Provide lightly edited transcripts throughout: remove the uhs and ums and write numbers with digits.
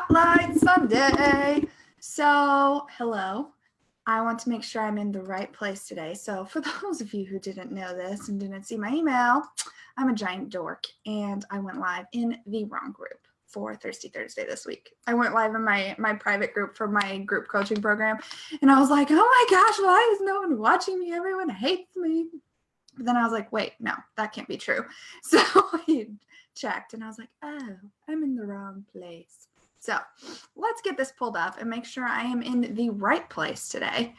Spotlight Sunday. So, hello. I want to make sure I'm in the right place today. So, for those of you who didn't know this and didn't see my email, I'm a giant dork and I went live in the wrong group for Thirsty Thursday this week. I went live in my private group for my group coaching program, and I was like, oh my gosh, why is no one watching me? Everyone hates me. But then I was like, wait, no, that can't be true. So I checked and I was like, oh, I'm in the wrong place. So let's get this pulled up and make sure I am in the right place today.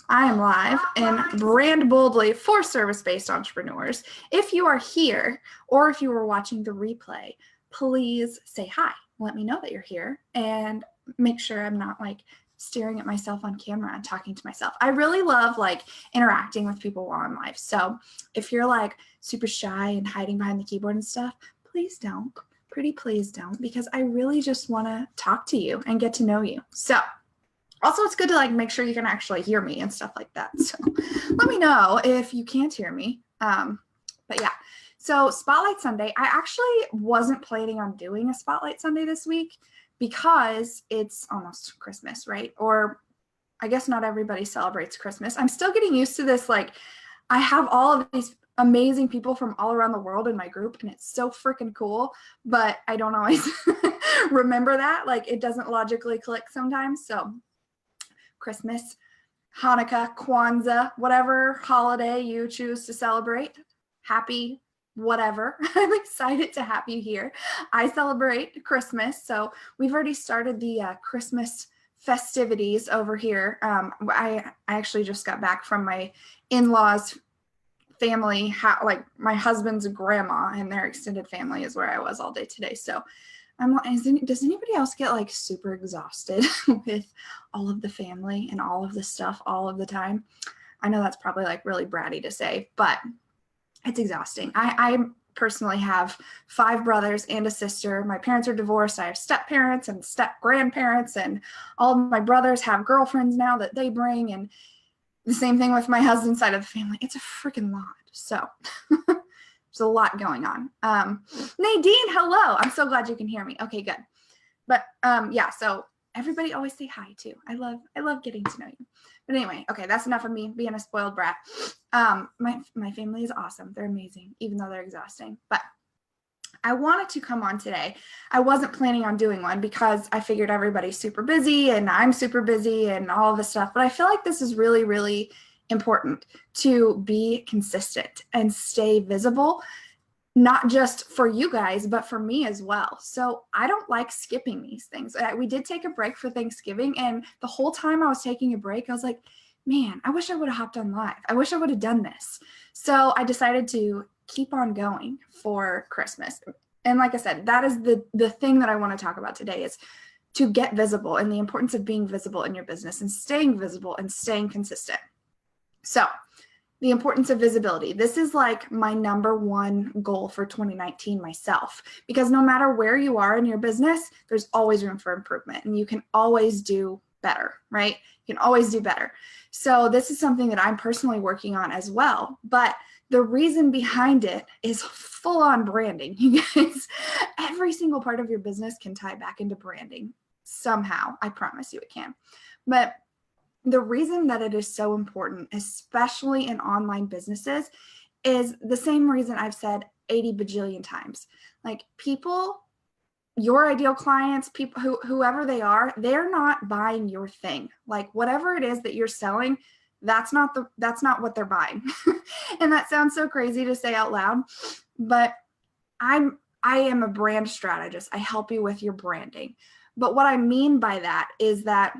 I am live in Brand Boldly for service-based entrepreneurs. If you are here or if you are watching the replay, please say hi. Let me know that you're here and make sure I'm not like staring at myself on camera and talking to myself. I really love like interacting with people while I'm live. So if you're like super shy and hiding behind the keyboard and stuff, please don't. Pretty please don't, because I really just want to talk to you and get to know you. So also it's good to like make sure you can actually hear me and stuff like that. So let me know if you can't hear me. But yeah, so Spotlight Sunday, I actually wasn't planning on doing a Spotlight Sunday this week because it's almost Christmas, right? Or I guess not everybody celebrates Christmas. I'm still getting used to this. Like I have all of these amazing people from all around the world in my group, and it's so freaking cool, but I don't always remember that. Like it doesn't logically click sometimes. So Christmas, Hanukkah, Kwanzaa, whatever holiday you choose to celebrate, happy whatever. I'm excited to have you here. I celebrate Christmas, so we've already started the Christmas festivities over here. I actually just got back from my in-laws' family, like my husband's grandma and their extended family is where I was all day today. So I'm like, does anybody else get like super exhausted with all of the family and all of the stuff all of the time? I know that's probably like really bratty to say, but it's exhausting. I personally have 5 brothers and a sister. My parents are divorced. I have step parents and step grandparents, and all of my brothers have girlfriends now that they bring, and the same thing with my husband's side of the family. It's a freaking lot. So there's a lot going on. Nadine, hello. I'm so glad you can hear me. Okay, good. But yeah, so everybody always say hi too. I love getting to know you. But anyway, okay, that's enough of me being a spoiled brat. My family is awesome. They're amazing, even though they're exhausting. But I wanted to come on today. I wasn't planning on doing one because I figured everybody's super busy and I'm super busy and all of this stuff. But I feel like this is really, really important to be consistent and stay visible, not just for you guys, but for me as well. So I don't like skipping these things. We did take a break for Thanksgiving, and the whole time I was taking a break, I was like, man, I wish I would have hopped on live. I wish I would have done this. So I decided to keep on going for Christmas. And like I said, that is the thing that I want to talk about today, is to get visible and the importance of being visible in your business and staying visible and staying consistent. So the importance of visibility. This is like my number one goal for 2019 myself, because no matter where you are in your business, there's always room for improvement and you can always do better, right? You can always do better. So this is something that I'm personally working on as well. But the reason behind it is full on branding. You guys, every single part of your business can tie back into branding somehow. I promise you it can. But the reason that it is so important, especially in online businesses, is the same reason I've said 80 bajillion times. Like people, your ideal clients, people whoever they are, they're not buying your thing. Like whatever it is that you're selling, that's not what they're buying. And that sounds so crazy to say out loud, but I am a brand strategist. I help you with your branding. But what I mean by that is that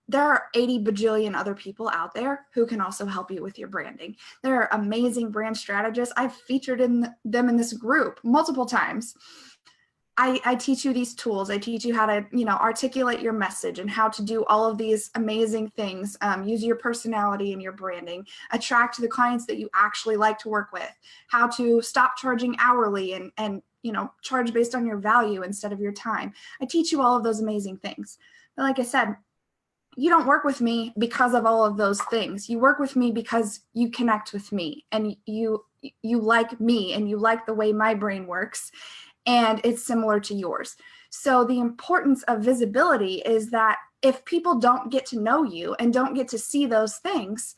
there are 80 bajillion other people out there who can also help you with your branding. There are amazing brand strategists. I've featured them in this group multiple times. I teach you these tools. I teach you how to, articulate your message and how to do all of these amazing things. Use your personality and your branding. Attract the clients that you actually like to work with. How to stop charging hourly and charge based on your value instead of your time. I teach you all of those amazing things. But like I said, you don't work with me because of all of those things. You work with me because you connect with me and you like me and you like the way my brain works. and it's similar to yours. So the importance of visibility is that if people don't get to know you and don't get to see those things,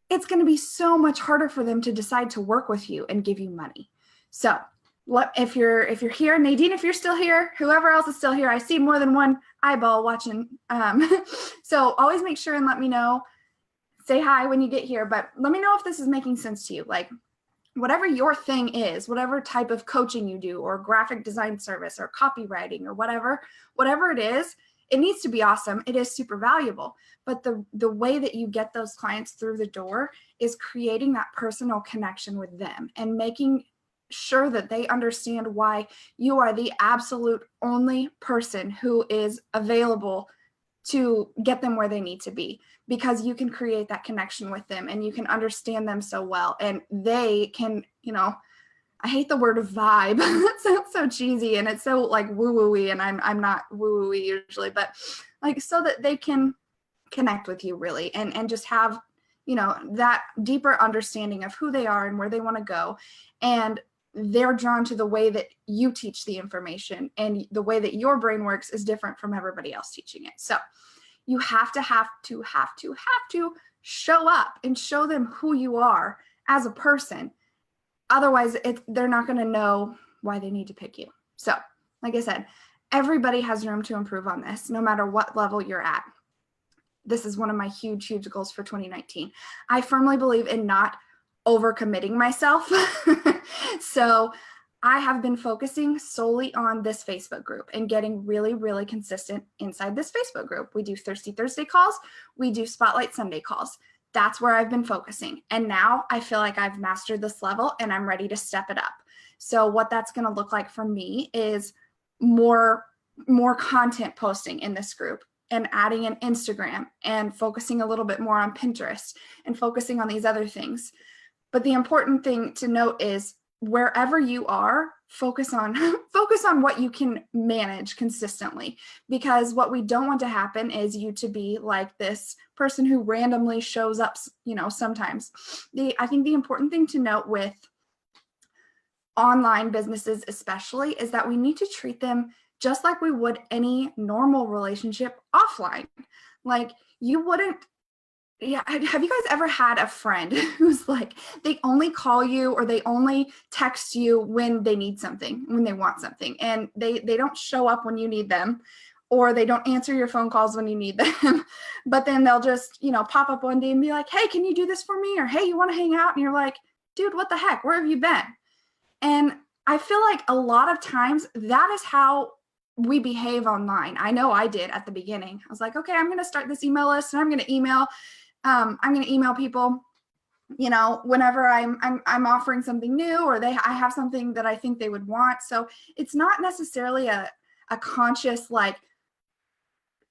it's going to be so much harder for them to decide to work with you and give you money. So if you're here, Nadine, if you're still here, whoever else is still here, I see more than one eyeball watching. So always make sure and let me know. Say hi when you get here, but let me know if this is making sense to you. Like, whatever your thing is, whatever type of coaching you do, or graphic design service, or copywriting, or whatever it is, it needs to be awesome. It is super valuable. But the way that you get those clients through the door is creating that personal connection with them and making sure that they understand why you are the absolute only person who is available to get them where they need to be, because you can create that connection with them and you can understand them so well, and they can, I hate the word vibe. That sounds so cheesy and it's so like woo-woo-y, and I'm not woo-woo-y usually, but like so that they can connect with you really and just have, that deeper understanding of who they are and where they want to go. And they're drawn to the way that you teach the information, and the way that your brain works is different from everybody else teaching it. So you have to show up and show them who you are as a person. Otherwise, they're not going to know why they need to pick you. So like I said, everybody has room to improve on this, no matter what level you're at. This is one of my huge, huge goals for 2019. I firmly believe in not overcommitting myself. So I have been focusing solely on this Facebook group and getting really, really consistent inside this Facebook group. We do Thirsty Thursday calls. We do Spotlight Sunday calls. That's where I've been focusing. And now I feel like I've mastered this level and I'm ready to step it up. So what that's going to look like for me is more content posting in this group, and adding an Instagram, and focusing a little bit more on Pinterest, and focusing on these other things. But the important thing to note is, wherever you are, focus on what you can manage consistently, because what we don't want to happen is you to be like this person who randomly shows up, sometimes. I think the important thing to note with online businesses especially is that we need to treat them just like we would any normal relationship offline. Like, you wouldn't, have you guys ever had a friend who's like, they only call you or they only text you when they need something, when they want something, and they don't show up when you need them, or they don't answer your phone calls when you need them, but then they'll just, pop up one day and be like, hey, can you do this for me? Or, hey, you want to hang out? And you're like, dude, what the heck? Where have you been? And I feel like a lot of times that is how we behave online. I know I did at the beginning. I was like, okay, I'm going to start this email list, and I'm going to email people, whenever I'm offering something new, or I have something that I think they would want. So it's not necessarily a conscious,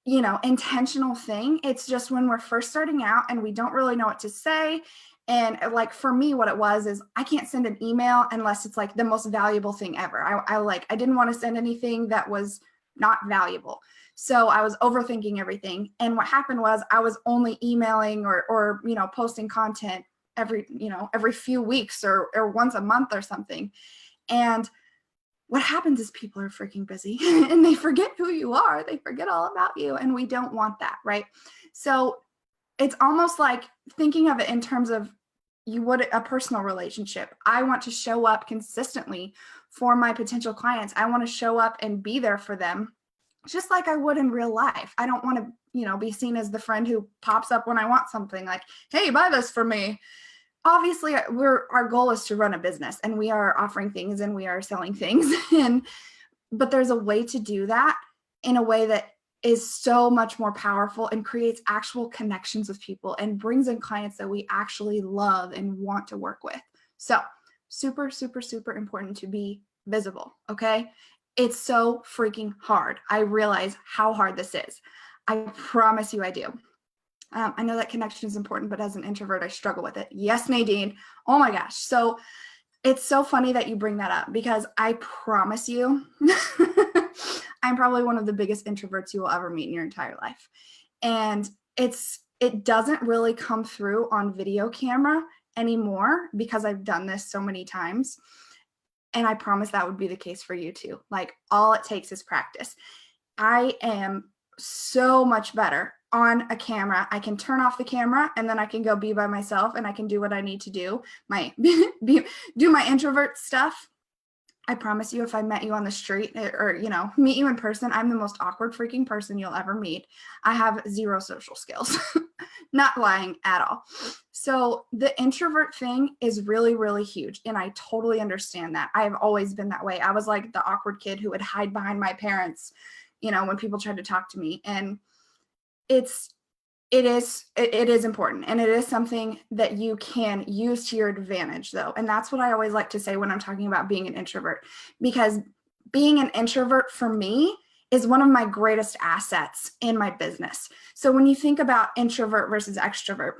intentional thing. It's just when we're first starting out and we don't really know what to say. And like, for me, what it was is, I can't send an email unless it's like the most valuable thing ever. I didn't want to send anything that was not valuable. So I was overthinking everything. And what happened was, I was only emailing or posting content every few weeks or once a month or something. And what happens is, people are freaking busy and they forget who you are. They forget all about you. And we don't want that, right? So it's almost like thinking of it in terms of you would a personal relationship. I want to show up consistently for my potential clients. I want to show up and be there for them, just like I would in real life. I don't want to, be seen as the friend who pops up when I want something, like, hey, buy this for me. Obviously, our goal is to run a business, and we are offering things and we are selling things. But there's a way to do that in a way that is so much more powerful and creates actual connections with people and brings in clients that we actually love and want to work with. So super, super, super important to be visible. Okay. It's so freaking hard. I realize how hard this is. I promise you I do. I know that connection is important, but as an introvert, I struggle with it. Yes, Nadine. Oh my gosh. So it's so funny that you bring that up, because I promise you, I'm probably one of the biggest introverts you will ever meet in your entire life. And it doesn't really come through on video camera anymore, because I've done this so many times. And I promise that would be the case for you too. Like, all it takes is practice. I am so much better on a camera. I can turn off the camera and then I can go be by myself and I can do what I need to do. Do my introvert stuff. I promise you, if I met you on the street or, meet you in person, I'm the most awkward freaking person you'll ever meet. I have zero social skills, not lying at all. So the introvert thing is really, really huge. And I totally understand that. I have always been that way. I was like the awkward kid who would hide behind my parents, when people tried to talk to me. And it is important, and it is something that you can use to your advantage though. And that's what I always like to say when I'm talking about being an introvert, because being an introvert for me is one of my greatest assets in my business. So when you think about introvert versus extrovert,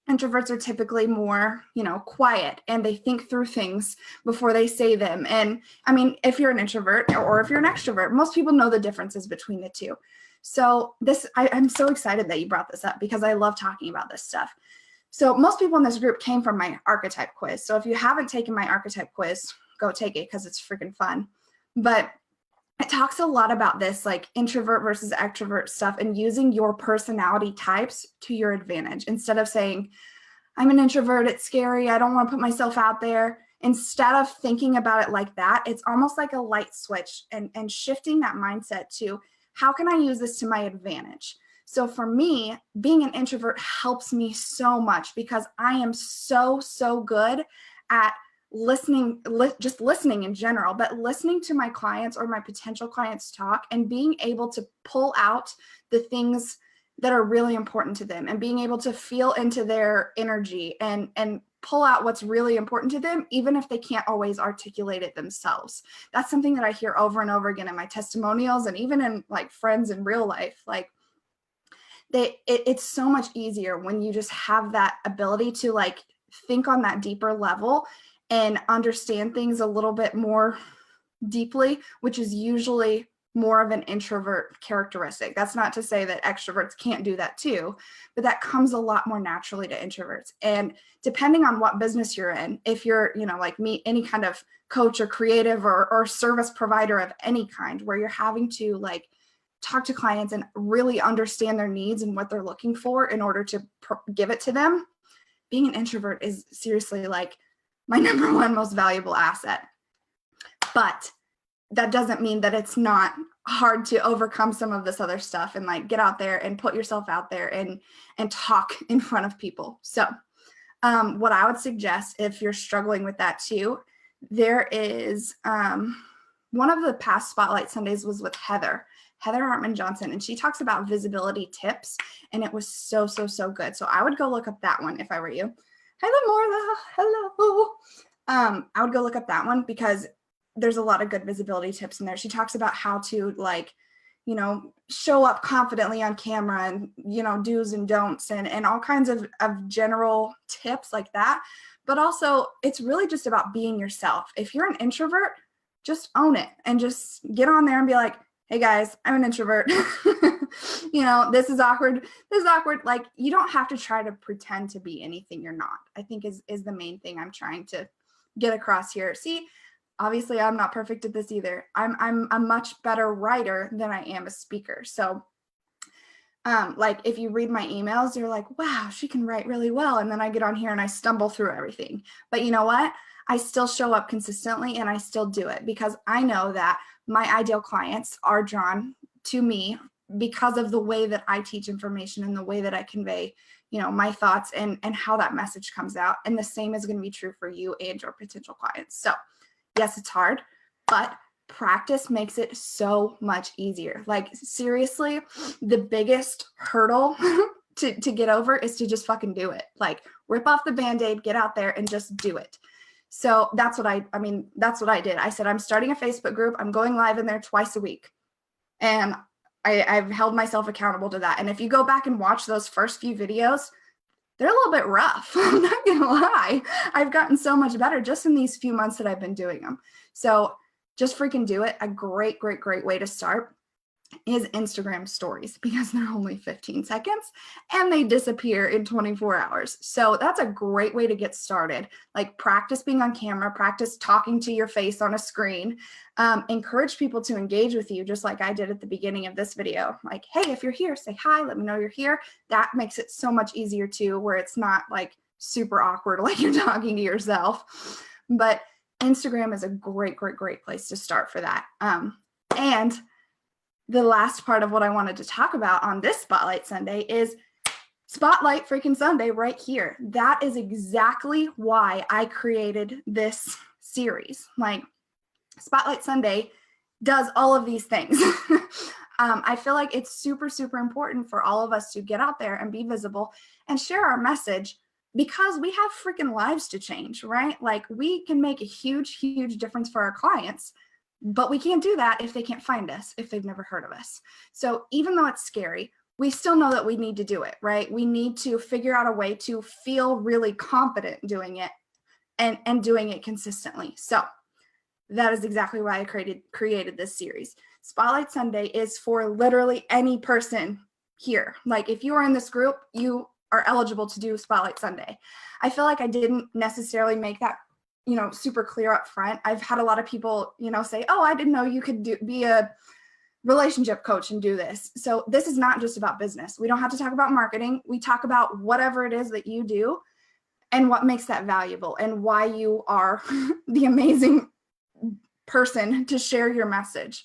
introverts are typically more, quiet, and they think through things before they say them. And I mean, if you're an introvert or if you're an extrovert, most people know the differences between the two. So I'm so excited that you brought this up because I love talking about this stuff. So most people in this group came from my archetype quiz. So if you haven't taken my archetype quiz, go take it because it's freaking fun. But it talks a lot about this, like introvert versus extrovert stuff, and using your personality types to your advantage. Instead of saying, I'm an introvert, it's scary, I don't want to put myself out there. Instead of thinking about it like that, it's almost like a light switch and shifting that mindset to, how can I use this to my advantage? So for me, being an introvert helps me so much because I am so good at listening, just listening in general, but listening to my clients or my potential clients talk and being able to pull out the things that are really important to them and being able to feel into their energy and pull out what's really important to them, even if they can't always articulate it themselves. That's something that I hear over and over again in my testimonials and even in like friends in real life. Like it's so much easier when you just have that ability to like think on that deeper level and understand things a little bit more deeply, which is usually more of an introvert characteristic. That's not to say that extroverts can't do that too, but that comes a lot more naturally to introverts. And depending on what business you're in, if you're, like me, any kind of coach or creative or service provider of any kind, where you're having to like talk to clients and really understand their needs and what they're looking for in order to give it to them, being an introvert is seriously like my number one most valuable asset. But that doesn't mean that it's not hard to overcome some of this other stuff and like get out there and put yourself out there and talk in front of people. So what I would suggest if you're struggling with that too, there is one of the past Spotlight Sundays was with Heather Hartman Johnson, and she talks about visibility tips, and it was so good. So I would go look up that one if I were you. Hello, Marla. Hello. I would go look up that one because there's a lot of good visibility tips in there. She talks about how to like, show up confidently on camera and, do's and don'ts and all kinds of general tips like that. But also it's really just about being yourself. If you're an introvert, just own it and just get on there and be like, hey guys, I'm an introvert. This is awkward. Like, you don't have to try to pretend to be anything you're not, I think is the main thing I'm trying to get across here. See, obviously I'm not perfect at this either. I'm a much better writer than I am a speaker. So like if you read my emails, you're like, wow, she can write really well. And then I get on here and I stumble through everything. But you know what? I still show up consistently and I still do it because I know that my ideal clients are drawn to me because of the way that I teach information and the way that I convey, my thoughts and how that message comes out. And the same is going to be true for you and your potential clients. So yes, it's hard, but practice makes it so much easier. Like seriously, the biggest hurdle to get over is to just fucking do it. Like rip off the Band-Aid, get out there and just do it. So that's what that's what I did. I said, I'm starting a Facebook group. I'm going live in there twice a week. And I've held myself accountable to that. And if you go back and watch those first few videos, they're a little bit rough. I'm not going to lie. I've gotten so much better just in these few months that I've been doing them. So just freaking do it. A great way to start. is Instagram stories, because they're only 15 seconds and they disappear in 24 hours. So that's a great way to get started. Like, practice being on camera, practice talking to your face on a screen, encourage people to engage with you, just like I did at the beginning of this video. Like, hey, if you're here, say hi, let me know you're here. That makes it so much easier too, where it's not like super awkward, like you're talking to yourself. But Instagram is a great place to start for that. And the last part of what I wanted to talk about on this Spotlight Sunday is Spotlight freaking Sunday right here. That is exactly why I created this series. Like, Spotlight Sunday does all of these things. I feel like it's super important for all of us to get out there and be visible and share our message, because we have freaking lives to change, right? Like, we can make a huge difference for our clients, but we can't do that if they can't find us, if they've never heard of us. So even though it's scary, we still know that we need to do it, right? We need to figure out a way to feel really confident doing it and doing it consistently. So that is exactly why I created this series. Spotlight Sunday is for literally any person here. Like, if you are in this group, you are eligible to do Spotlight Sunday. I feel like I didn't necessarily make that, super clear up front. I've had a lot of people, say, oh, I didn't know you could be a relationship coach and do this. So this is not just about business. We don't have to talk about marketing. We talk about whatever it is that you do and what makes that valuable and why you are the amazing person to share your message.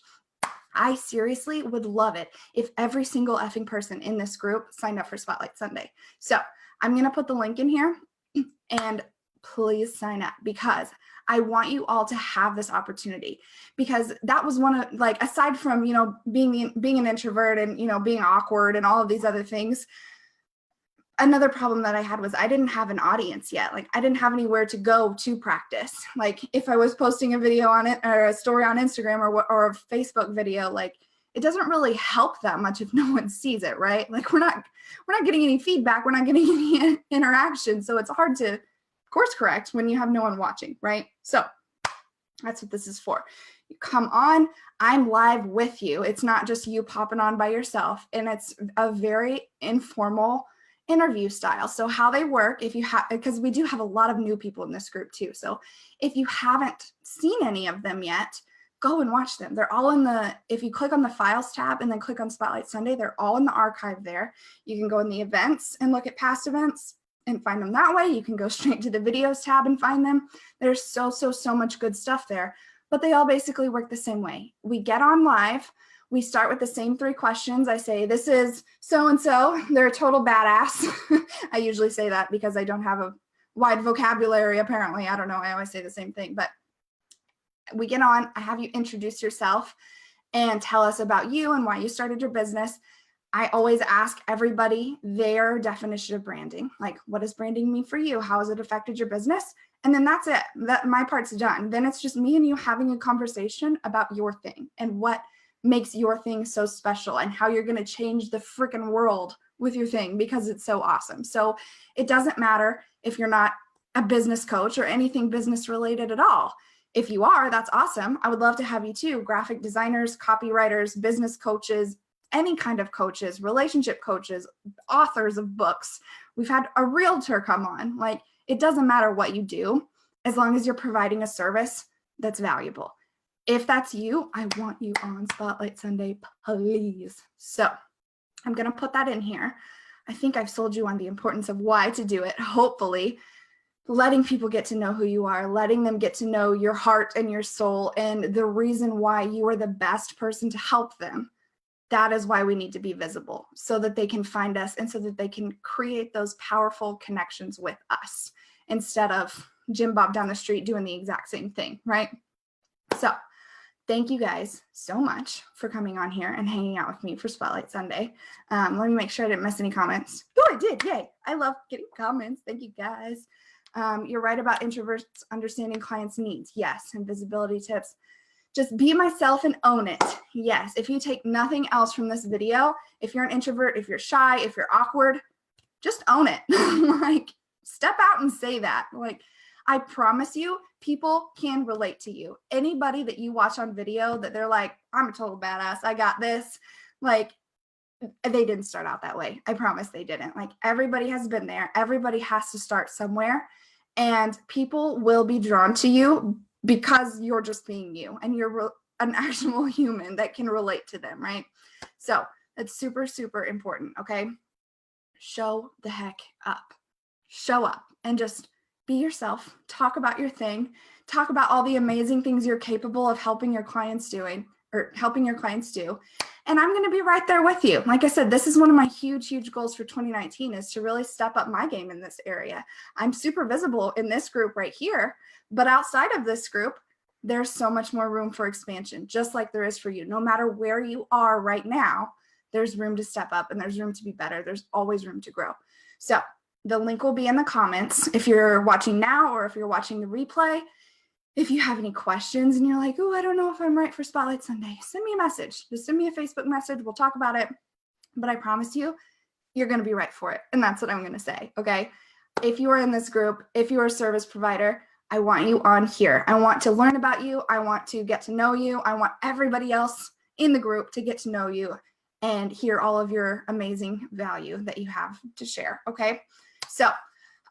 I seriously would love it if every single effing person in this group signed up for Spotlight Sunday. So I'm going to put the link in here, and please sign up, because I want you all to have this opportunity, because that was one of, like, aside from, being an introvert and, being awkward and all of these other things, another problem that I had was I didn't have an audience yet. Like, I didn't have anywhere to go to practice. Like, if I was posting a video on it or a story on Instagram or a Facebook video, like, it doesn't really help that much if no one sees it, right? Like, we're not getting any feedback. We're not getting any interaction. So it's hard to course correct when you have no one watching, right? So that's what this is for. You come on, I'm live with you. It's not just you popping on by yourself, and it's a very informal interview style. So how they work, if you have, because we do have a lot of new people in this group too. So if you haven't seen any of them yet, go and watch them. They're all in if you click on the files tab and then click on Spotlight Sunday, they're all in the archive there. You can go in the events and look at past events and find them that way. You can go straight to the videos tab and find them. There's so much good stuff there, but they all basically work the same way. We get on live. We start with the same 3 questions. I say, this is so-and-so. They're a total badass. I usually say that because I don't have a wide vocabulary, apparently. I don't know. I always say the same thing. But we get on. I have you introduce yourself and tell us about you and why you started your business. I always ask everybody their definition of branding. Like, what does branding mean for you? How has it affected your business? And then that's it. My part's done. Then it's just me and you having a conversation about your thing and what makes your thing so special and how you're going to change the freaking world with your thing, because it's so awesome. So it doesn't matter if you're not a business coach or anything business related at all. If you are, that's awesome. I would love to have you too. Graphic designers, copywriters, business coaches, any kind of coaches, relationship coaches, authors of books. We've had a realtor come on. Like, it doesn't matter what you do, as long as you're providing a service that's valuable. If that's you, I want you on Spotlight Sunday, please. So I'm going to put that in here. I think I've sold you on the importance of why to do it, hopefully. Letting people get to know who you are, letting them get to know your heart and your soul and the reason why you are the best person to help them. That is why we need to be visible, so that they can find us and so that they can create those powerful connections with us instead of Jim Bob down the street doing the exact same thing, right? So thank you guys so much for coming on here and hanging out with me for Spotlight Sunday. Let me make sure I didn't miss any comments. Oh, I did. Yay. I love getting comments. Thank you guys. You're right about introverts understanding clients' needs. Yes. And visibility tips. Just be myself and own it. Yes. If you take nothing else from this video, if you're an introvert, if you're shy, if you're awkward, just own it. Like, step out and say that. Like, I promise you, people can relate to you. Anybody that you watch on video that they're like, I'm a total badass, I got this, like, they didn't start out that way. I promise they didn't. Like, everybody has been there. Everybody has to start somewhere, and people will be drawn to you because you're just being you, and you're an actual human that can relate to them, right? So it's super, super important, okay? Show the heck up. Show up and just be yourself. Talk about your thing. Talk about all the amazing things you're capable of helping your clients do. And I'm going to be right there with you. Like I said, this is one of my huge, huge goals for 2019 is to really step up my game in this area. I'm super visible in this group right here, but outside of this group, there's so much more room for expansion, just like there is for you. No matter where you are right now, there's room to step up and there's room to be better. There's always room to grow. So the link will be in the comments if you're watching now or if you're watching the replay. If you have any questions and you're like, oh, I don't know if I'm right for Spotlight Sunday, send me a message. Just send me a Facebook message. We'll talk about it. But I promise you, you're going to be right for it. And that's what I'm going to say. Okay. If you are in this group, if you're a service provider, I want you on here. I want to learn about you. I want to get to know you. I want everybody else in the group to get to know you and hear all of your amazing value that you have to share. Okay. So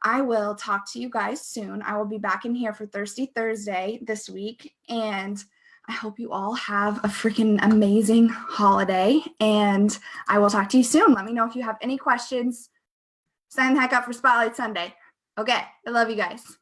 I will talk to you guys soon. I will be back in here for Thirsty Thursday this week, and I hope you all have a freaking amazing holiday, and I will talk to you soon. Let me know if you have any questions. Sign the heck up for Spotlight Sunday. Okay, I love you guys.